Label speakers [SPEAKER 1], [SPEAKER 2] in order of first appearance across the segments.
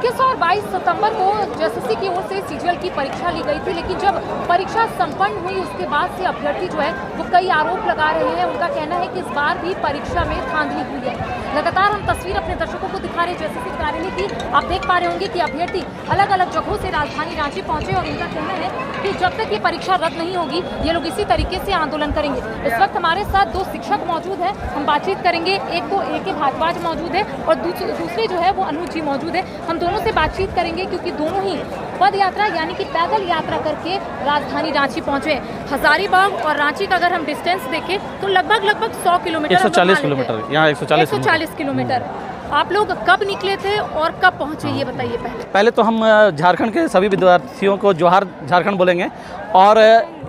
[SPEAKER 1] 21 और 22 सितंबर को जेएसएससी की ओर से सीजीएल की परीक्षा ली गई थी, लेकिन जब परीक्षा संपन्न हुई उसके बाद से अभ्यर्थी जो है वो कई आरोप लगा रहे हैं। उनका कहना है कि इस बार भी परीक्षा में धांधली हुई है। लगातार हम तस्वीर अपने दर्शकों को दिखा रहे हैं जेएसएससी कार्यालय की। आप देख पा रहे होंगे कि अभ्यर्थी अलग अलग जगहों से राजधानी रांची पहुंचे और उनका कहना है कि जब तक ये परीक्षा रद्द नहीं होगी ये लोग इसी तरीके से आंदोलन करेंगे। इस वक्त हमारे साथ दो शिक्षक मौजूद हैं, हम बातचीत करेंगे। एक तो ए.के. भारद्वाज मौजूद है और दूसरे जो है वो अनुज जी मौजूद है। हम दोनों से बातचीत करेंगे क्योंकि दोनों ही पद यात्रा यानी कि पैदल यात्रा करके राजधानी रांची पहुंचे। हजारीबाग और रांची का अगर हम डिस्टेंस देखें तो लगभग 100 किलोमीटर,
[SPEAKER 2] 140 किलोमीटर, यहाँ 140
[SPEAKER 1] किलोमीटर। आप लोग कब निकले थे और कब पहुंचे ये बताइए।
[SPEAKER 2] पहले तो हम झारखंड के सभी विद्यार्थियों को जोहार झारखंड बोलेंगे। और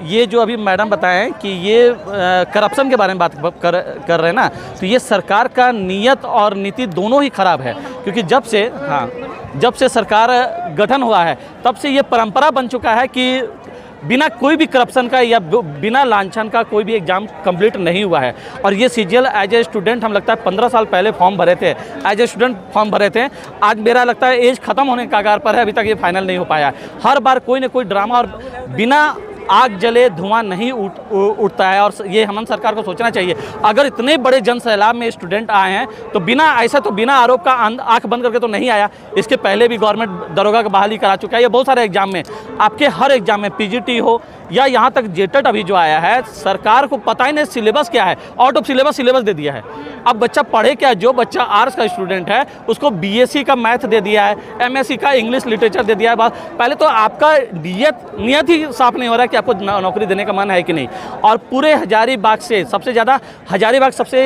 [SPEAKER 2] ये जो अभी मैडम बताएं कि ये करप्शन के बारे में बात कर रहे हैं ना, तो ये सरकार का नीयत और नीति दोनों ही खराब है। क्योंकि जब से सरकार गठन हुआ है तब से ये परंपरा बन चुका है कि बिना कोई भी करप्शन का या बिना लांछन का कोई भी एग्ज़ाम कंप्लीट नहीं हुआ है। और ये सीजीएल एज ए स्टूडेंट हम लगता है 15 साल पहले फॉर्म भरे थे, एज ए स्टूडेंट फॉर्म भरे थे। आज मेरा लगता है एज ख़त्म होने के कगार पर है, अभी तक ये फाइनल नहीं हो पाया। हर बार कोई ना कोई ड्रामा और बिना आग जले धुआं नहीं उठता है। और ये हेमंत सरकार को सोचना चाहिए, अगर इतने बड़े जन सैलाब में स्टूडेंट आए हैं तो बिना आरोप का आंख बंद करके तो नहीं आया। इसके पहले भी गवर्नमेंट दरोगा का बहाली करा चुका है। ये बहुत सारे एग्जाम में, आपके हर एग्जाम में पीजीटी हो या यहाँ तक जेटेट अभी जो आया है, सरकार को पता ही नहीं सिलेबस क्या है, आउट ऑफ सिलेबस दे दिया है। अब बच्चा पढ़े क्या? जो बच्चा आर्ट्स का स्टूडेंट है उसको बीएससी का मैथ दे दिया है, एमएससी का इंग्लिश लिटरेचर दे दिया है। पहले तो आपका नियत ही साफ नहीं हो रहा है कि आपको नौकरी देने का मन है कि नहीं। और पूरे हजारीबाग से सबसे ज़्यादा हजारीबाग सबसे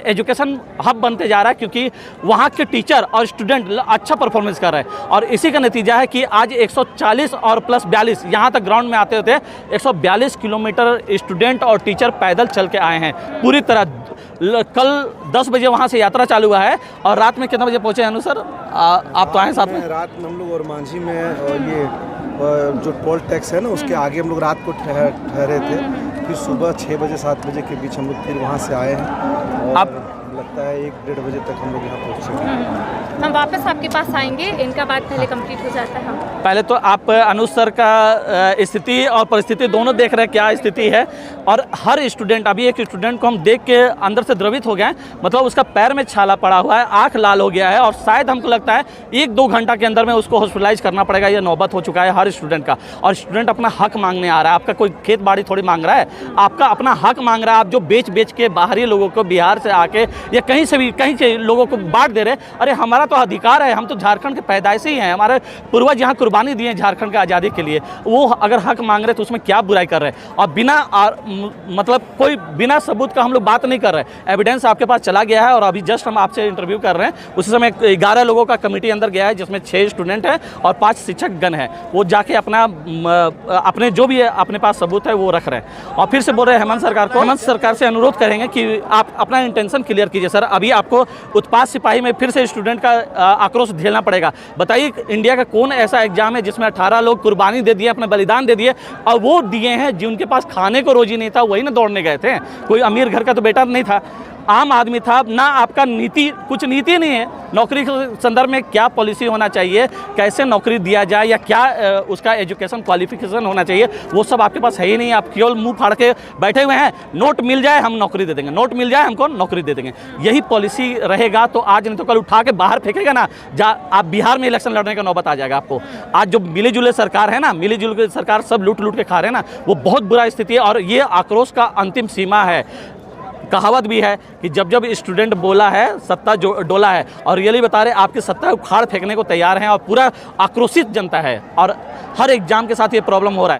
[SPEAKER 2] एजुकेशन हब बनते जा रहा है, क्योंकि वहाँ के टीचर और स्टूडेंट अच्छा परफॉर्मेंस कर रहे हैं। और इसी का नतीजा है कि आज 140 और प्लस 42 यहाँ तक ग्राउंड में आते होते 142 किलोमीटर स्टूडेंट और टीचर पैदल चल के आए हैं पूरी तरह। कल 10 बजे वहाँ से यात्रा चालू हुआ है और रात में कितना बजे पहुँचे अनु सर? आप तो आए साथ में?
[SPEAKER 3] रात में हम लोग और मांझी में ये जो टोल टैक्स है ना उसके आगे हम लोग रात को ठहरे थे। फिर सुबह 6 बजे 7 बजे के बीच हम लोग फिर वहाँ से आए हैं और अब लगता है 1-1.5 बजे तक हम लोग यहाँ पहुँचे।
[SPEAKER 1] हम वापस आपके पास आएंगे, इनका बात पहले कंप्लीट हो जाता है।
[SPEAKER 2] पहले तो आप अनुज सर का स्थिति और परिस्थिति दोनों देख रहे हैं क्या स्थिति है। और हर स्टूडेंट, अभी एक स्टूडेंट को हम देख के अंदर से द्रवित हो गए हैं, मतलब उसका पैर में छाला पड़ा हुआ है, आंख लाल हो गया है और शायद हमको लगता है 1-2 घंटा के अंदर में उसको हॉस्पिटलाइज करना पड़ेगा। ये नौबत हो चुका है हर स्टूडेंट का। और स्टूडेंट अपना हक मांगने आ रहा है, आपका कोई खेत बाड़ी थोड़ी मांग रहा है, आपका अपना हक मांग रहा है। आप जो बेच के बाहरी लोगों को बिहार से आके या कहीं से लोगों को बांट दे रहे, अरे हमारा तो अधिकार है, हम तो झारखंड के पैदाइशी ही हैं, हमारे पूर्वज यहाँ कुर्बानी दिए झारखंड के आज़ादी के लिए। वो अगर हक मांग रहे तो उसमें क्या बुराई कर रहे हैं? और बिना सबूत का हम लोग बात नहीं कर रहे। एविडेंस आपके पास चला गया है और अभी जस्ट हम आपसे इंटरव्यू कर रहे हैं। उसी समय 11 लोगों का कमेटी अंदर गया है, जिसमें 6 स्टूडेंट हैं और 5 शिक्षक गण हैं। वो जाके अपने जो भी है अपने पास सबूत है वो रख रहे हैं। और फिर से बोल रहे हैं हेमंत सरकार से अनुरोध करेंगे कि आप अपना इंटेंशन क्लियर कीजिए। सर, अभी आपको उत्पाद सिपाही में फिर से स्टूडेंट का आक्रोश झेलना पड़ेगा। बताइए, इंडिया का कौन ऐसा एग्जाम है जिसमें 18 लोग कुर्बानी दे दिए, अपना बलिदान दे दिए, और वो दिए हैं जिनके पास खाने को रोजी नहीं था, वही ना दौड़ने गए थे। कोई अमीर घर का तो बेटा नहीं था, आम आदमी था ना। आपका कुछ नीति नहीं है नौकरी के संदर्भ में, क्या पॉलिसी होना चाहिए, कैसे नौकरी दिया जाए या क्या उसका एजुकेशन क्वालिफिकेशन होना चाहिए, वो सब आपके पास है ही नहीं। आप केवल मुंह फाड़ के बैठे हुए हैं, नोट मिल जाए हम नौकरी दे देंगे, नोट मिल जाए हमको नौकरी दे देंगे। यही पॉलिसी रहेगा तो आज नहीं तो कल उठा के बाहर फेंकेगा ना। आप बिहार में इलेक्शन लड़ने का नौबत आ जाएगा आपको। आज जो मिली जुले सरकार है ना, मिली जुली सरकार सब लूट के खा रहे हैं ना, वो बहुत बुरा स्थिति है। और ये आक्रोश का अंतिम सीमा है। कहावत भी है कि जब स्टूडेंट बोला है सत्ता जो डोला है, और रियली बता रहे आपकी सत्ता उखाड़ फेंकने को तैयार हैं और पूरा आक्रोशित जनता है। और हर एग्जाम के साथ ये प्रॉब्लम हो रहा है।